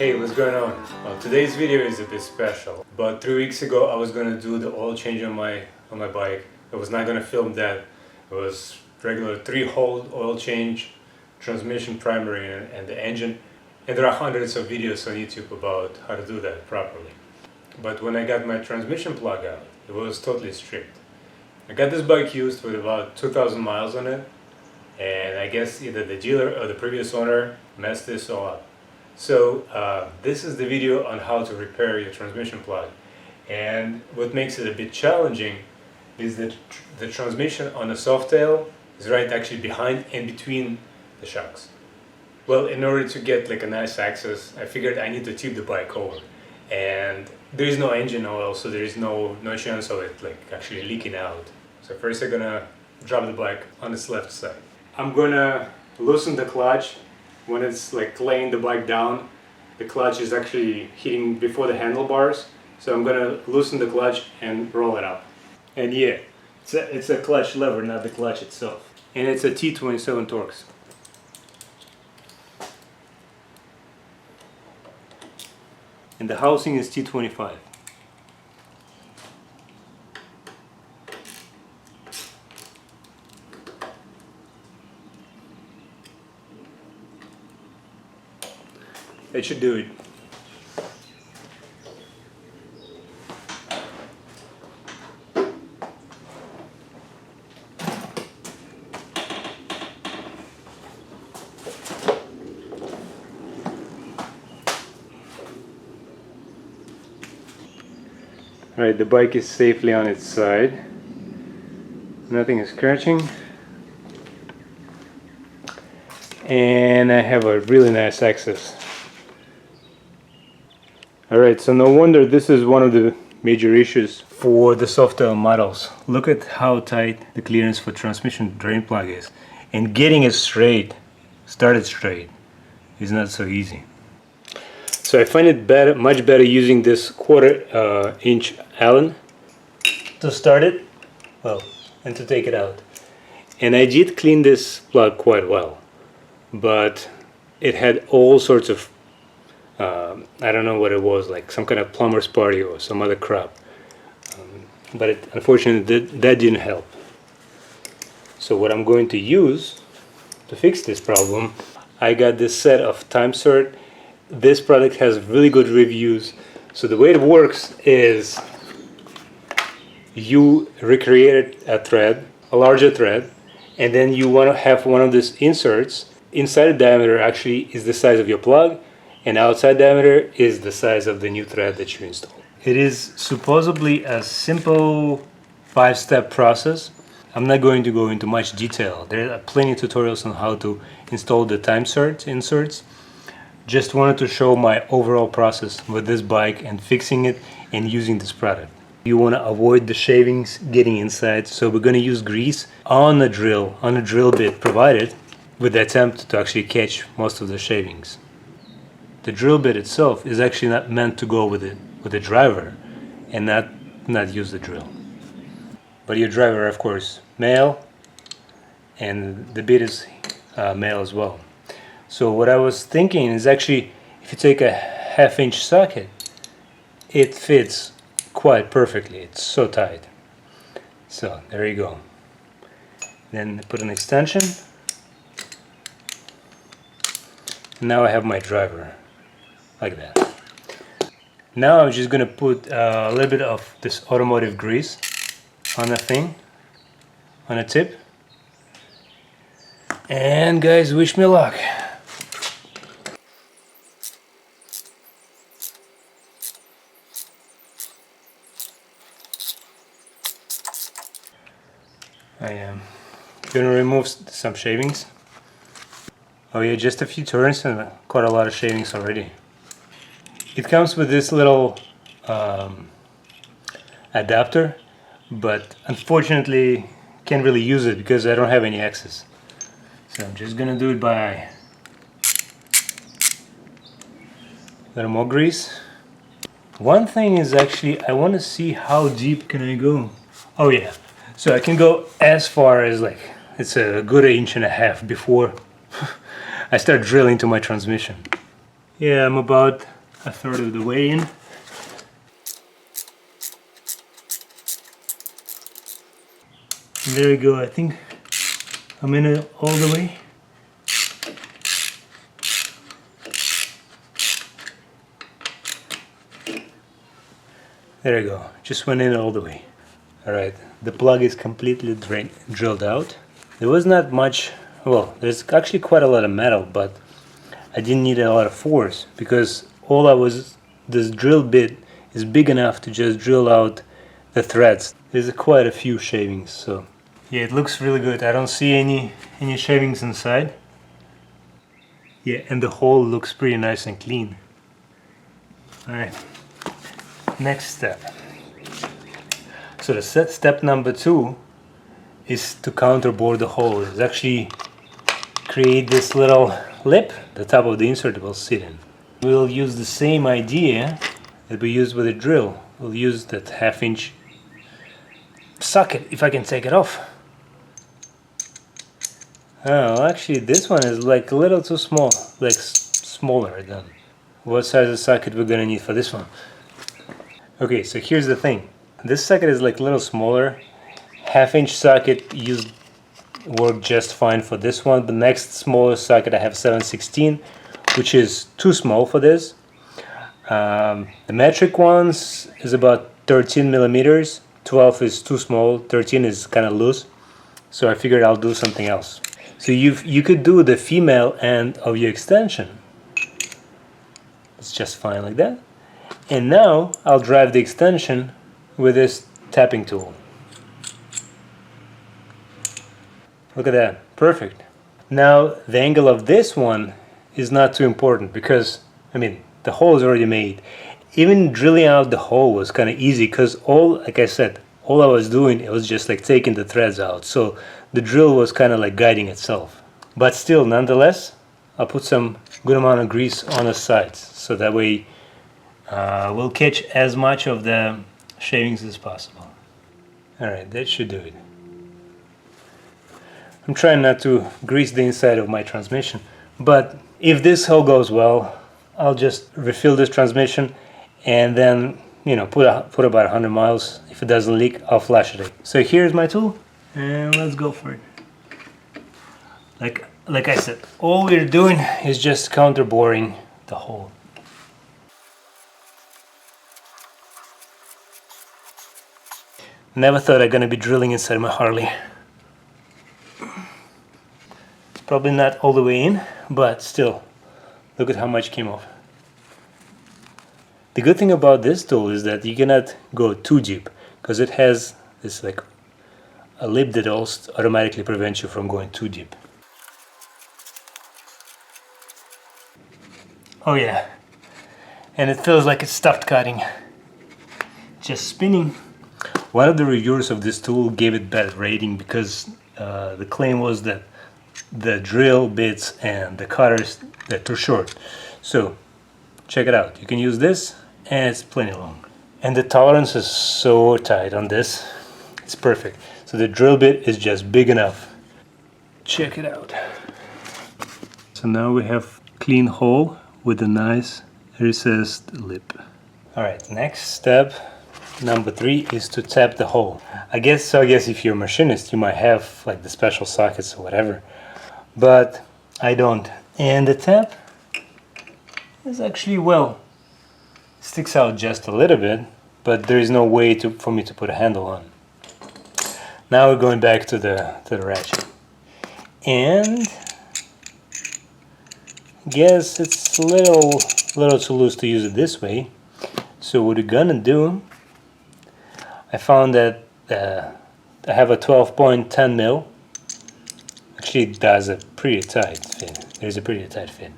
Hey, what's going on? Well, today's video is a bit special. About 3 weeks ago I was gonna do the oil change on my bike. I was not gonna film that. It was regular 3-hole oil change, transmission, primary and the engine. And there are hundreds of videos on YouTube about how to do that properly. But when I got my transmission plug out, it was totally stripped. I got this bike used with about 2,000 miles on it, and I guess either the dealer or the previous owner messed this all up. So this is the video on how to repair your transmission plug. And what makes it a bit challenging is that the transmission on a Softail is right actually behind and between the shocks. Well, in order to get like a nice access, I figured I need to tip the bike over. And there is no engine oil, so there is no chance of it like actually leaking out. So first I'm gonna drop the bike on its left side. I'm gonna loosen the clutch. When it's like laying the bike down, the clutch is actually hitting before the handlebars. So I'm gonna loosen the clutch and roll it up. And yeah, it's a clutch lever, not the clutch itself. And it's a T27 Torx. And the housing is T25. That should do it. Alright, the bike is safely on its side. Nothing is scratching. And I have a really nice access. Alright, so no wonder this is one of the major issues for the Softail models. Look at how tight the clearance for transmission drain plug is. And getting it straight, started straight, is not so easy. So I find it much better using this 1/4 inch Allen to start it, well, and to take it out. And I did clean this plug quite well, but it had all sorts of I don't know what it was, like some kind of plumber's party or some other crap. But unfortunately that didn't help. So what I'm going to use to fix this problem, I got this set of time cert. This product has really good reviews. So the way it works is you recreated a thread, a larger thread, and then you want to have one of these inserts. Inside the diameter actually is the size of your plug, and outside diameter is the size of the new thread that you install. It is supposedly a simple 5-step process. I'm not going to go into much detail. There are plenty of tutorials on how to install the time cert inserts. Just wanted to show my overall process with this bike and fixing it and using this product. You want to avoid the shavings getting inside, so we're going to use grease on the drill bit provided, with the attempt to actually catch most of the shavings. The drill bit itself is actually not meant to go with the driver and not use the drill. But your driver, of course, male, and the bit is male as well. So what I was thinking is actually, if you take a 1/2 inch socket, it fits quite perfectly. It's so tight. So there you go. Then put an extension. Now I have my driver, like that. Now I'm just gonna put a little bit of this automotive grease on the thing, on a tip. And guys, wish me luck. I am gonna remove some shavings. Oh yeah, just a few turns and quite a lot of shavings already. It comes with this little adapter, but unfortunately can't really use it because I don't have any access. So I'm just gonna do it by a little more grease. One thing is actually I want to see how deep can I go. Oh yeah, so I can go as far as like it's a good 1.5 inches before I start drilling to my transmission. Yeah, I'm about a third of the way in. And there we go, I think I'm in it all the way. There you go, just went in all the way. Alright, the plug is completely drilled out. There was not much, well, there's actually quite a lot of metal, but I didn't need a lot of force because this drill bit is big enough to just drill out the threads. There's quite a few shavings, so yeah, it looks really good. I don't see any shavings inside. Yeah, and the hole looks pretty nice and clean. Alright. Next step. So the step number 2 is to counterbore the hole. Is actually create this little lip the top of the insert will sit in. We'll use the same idea that we used with the drill. We'll use that 1/2 inch socket, if I can take it off. Oh, actually this one is like a little too small, like smaller than what size of socket we're gonna need for this one. Okay, so here's the thing. This socket is like a little smaller. 1/2 inch socket worked just fine for this one. The next smaller socket I have 7/16, which is too small for this. The metric ones is about 13 millimeters. 12 is too small. 13 is kind of loose. So I figured I'll do something else. So you could do the female end of your extension. It's just fine like that. And now I'll drive the extension with this tapping tool. Look at that, perfect. Now the angle of this one is not too important because, I mean, the hole is already made. Even drilling out the hole was kind of easy because like I said, all I was doing, it was just like taking the threads out. So the drill was kind of like guiding itself. But still, nonetheless, I'll put some good amount of grease on the sides. So that way we'll catch as much of the shavings as possible. Alright, that should do it. I'm trying not to grease the inside of my transmission, but if this all goes well, I'll just refill this transmission and then, you know, put about 100 miles. If it doesn't leak, I'll flash it. So here's my tool, and let's go for it. Like I said, all we're doing is just counterboring the hole. Never thought I'd gonna be drilling inside my Harley. It's probably not all the way in, but still, look at how much came off. The good thing about this tool is that you cannot go too deep because it has this like a lip that also automatically prevents you from going too deep. Oh yeah, and it feels like it's stopped cutting, just spinning. One of the reviewers of this tool gave it bad rating because the claim was that the drill bits and the cutters, they're too short. So check it out, you can use this and it's plenty long. And the tolerance is so tight on this, it's perfect. So the drill bit is just big enough. Check it out. So now we have clean hole with a nice recessed lip. Alright, next step, number 3, is to tap the hole. I guess if you're a machinist, you might have like the special sockets or whatever, but I don't. And the tap is actually, well, sticks out just a little bit, but there is no way for me to put a handle on. Now we're going back to the ratchet, and guess it's a little too loose to use it this way. So what we're gonna do, I found that I have a 12.10 mil. Actually, it does a pretty tight fit. There's a pretty tight fit.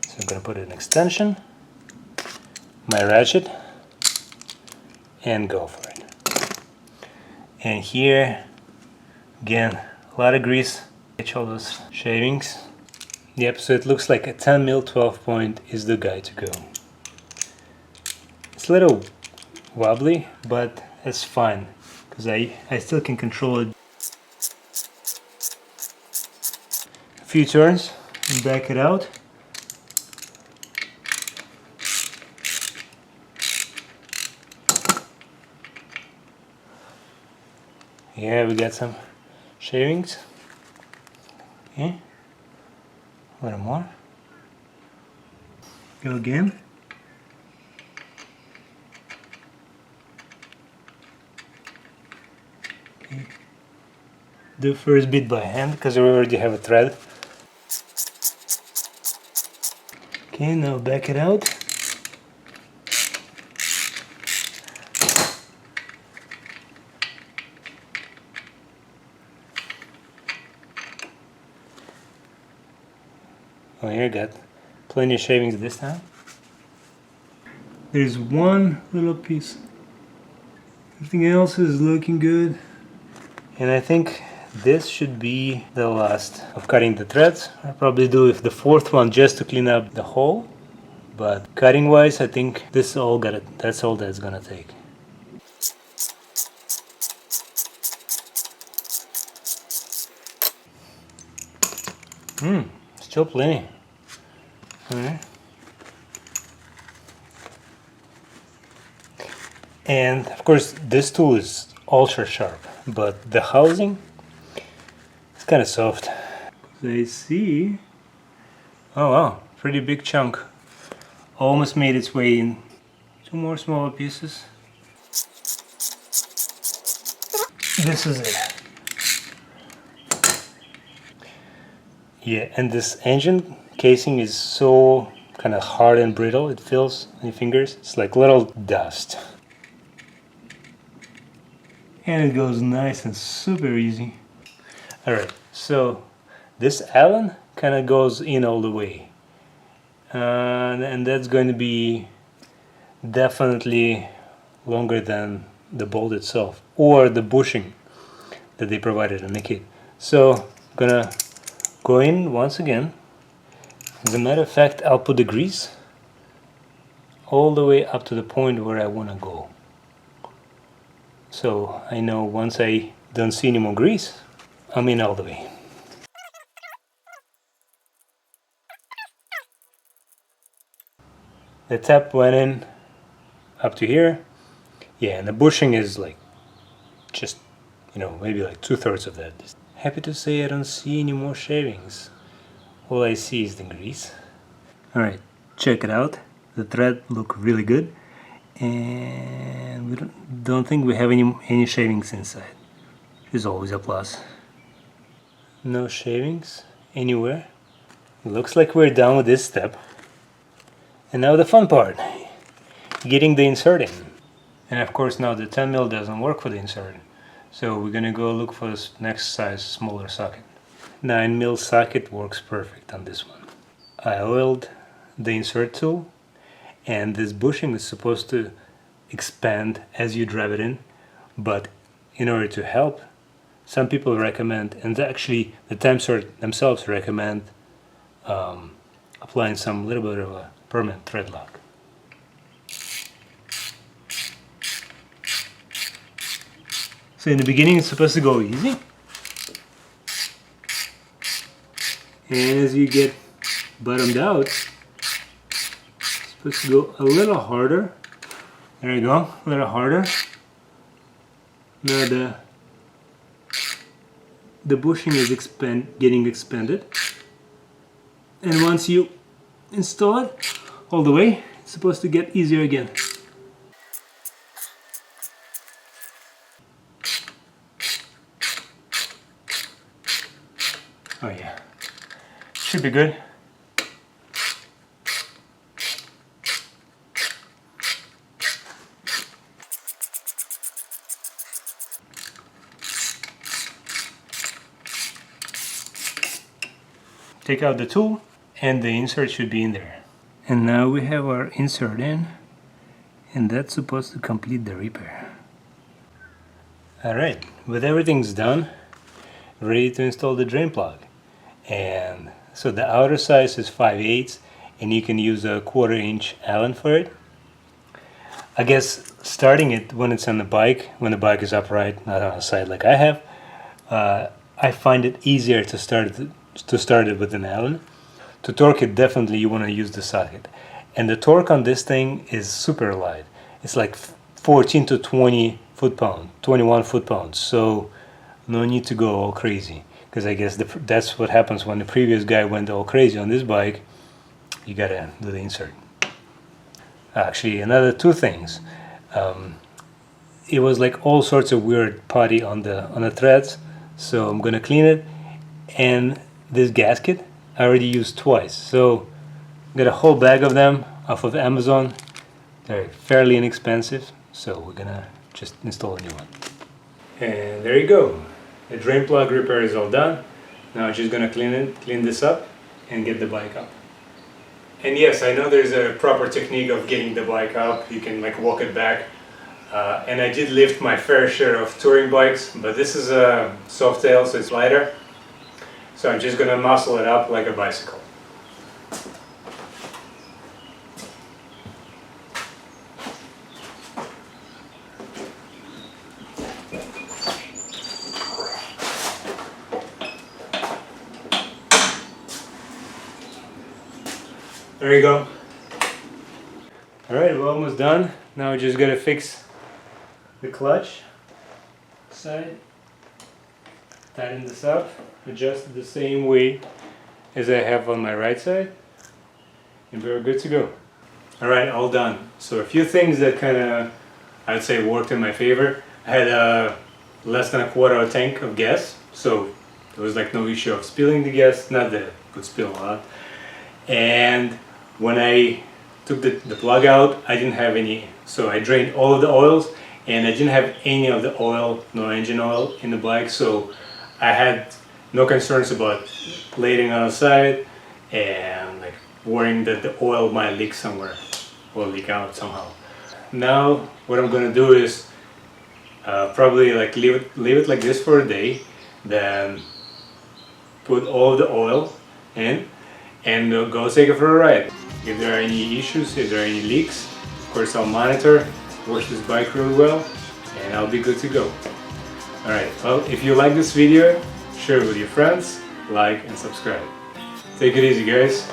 So I'm gonna put an extension, my ratchet, and go for it. And here, again, a lot of grease. Catch all those shavings. Yep, so it looks like a 10 mil 12 point is the guy to go. It's a little wobbly, but it's fine because I still can control it. A few turns and back it out. Yeah, we got some shavings. Okay. A little more. Go again. Okay. Do first bit by hand because we already have a thread. Okay, now back it out. Oh, here, got plenty of shavings this time. There's one little piece. Everything else is looking good. And I think this should be the last of cutting the threads. I'll probably do the fourth one just to clean up the hole. But cutting wise, I think that's all that's gonna take. Still plenty. Alright. And of course this tool is ultra sharp, but the housing is kind of soft. I see. Oh wow, pretty big chunk. Almost made its way in. Two more smaller pieces. This is it. Yeah, and this engine casing is so kind of hard and brittle, it feels on your fingers. It's like little dust. And it goes nice and super easy. Alright, so this Allen kind of goes in all the way. And that's going to be definitely longer than the bolt itself or the bushing that they provided in the kit. So I'm gonna go in once again. As a matter of fact, I'll put the grease all the way up to the point where I want to go. So I know once I don't see any more grease, I'm in all the way. The tap went in up to here. Yeah, and the bushing is like just, maybe like 2/3 of that. Happy to say I don't see any more shavings. All I see is the grease. Alright, check it out. The thread look really good. And we don't think we have any shavings inside. Which is always a plus. No shavings anywhere. Looks like we're done with this step. And now the fun part. Getting the insert in. And of course now the 10mm doesn't work for the insert. So we're gonna go look for this next size smaller socket. 9mm socket works perfect on this one. I oiled the insert tool, and this bushing is supposed to expand as you drive it in, but in order to help, some people recommend, and actually the Timesort themselves recommend, applying some little bit of a permanent thread lock. So in the beginning it's supposed to go easy, and as you get bottomed out, it's supposed to go a little harder. There you go, a little harder. Now the bushing is getting expanded, and once you install it all the way, it's supposed to get easier again. Oh yeah, should be good. Take out the tool and the insert should be in there. And now we have our insert in, and that's supposed to complete the repair. Alright, with everything's done, ready to install the drain plug. And so the outer size is 5/8, and you can use a 1/4 inch Allen for it. I guess starting it when it's on the bike, when the bike is upright, not on the side like I have, I find it easier to start it with an Allen. To torque it, definitely you want to use the socket. And the torque on this thing is super light. It's like 14 to 20 foot-pounds, 21 foot-pounds. So no need to go all crazy, because I guess that's what happens when the previous guy went all crazy on this bike. You gotta do the insert. Actually, another two things. It was like all sorts of weird putty on the threads, so I'm gonna clean it. And this gasket I already used twice, so I got a whole bag of them off of Amazon. They're fairly inexpensive, so we're gonna just install a new one. And there you go. The drain plug repair is all done. Now I'm just gonna clean this up and get the bike up. And yes, I know there's a proper technique of getting the bike up. You can like walk it back. And I did lift my fair share of touring bikes, but this is a Softail, so it's lighter. So I'm just gonna muscle it up like a bicycle. There you go. Alright, we're almost done. Now we just gotta fix the clutch side. Tighten this up, adjust it the same way as I have on my right side, and we're good to go. Alright, all done. So a few things that kind of, I'd say, worked in my favor. I had less than a quarter of a tank of gas, so there was like no issue of spilling the gas, not that it would spill a lot. And when I took the plug out, I didn't have any, so I drained all of the oils, and I didn't have any of the oil, no engine oil in the bike, so I had no concerns about laying on the side and like worrying that the oil might leak somewhere or leak out somehow. Now what I'm gonna do is probably like leave it like this for a day, then put all the oil in and go take it for a ride. If there are any issues, if there are any leaks, of course I'll monitor, wash this bike really well, and I'll be good to go. Alright, well, if you like this video, share it with your friends, like and subscribe. Take it easy, guys.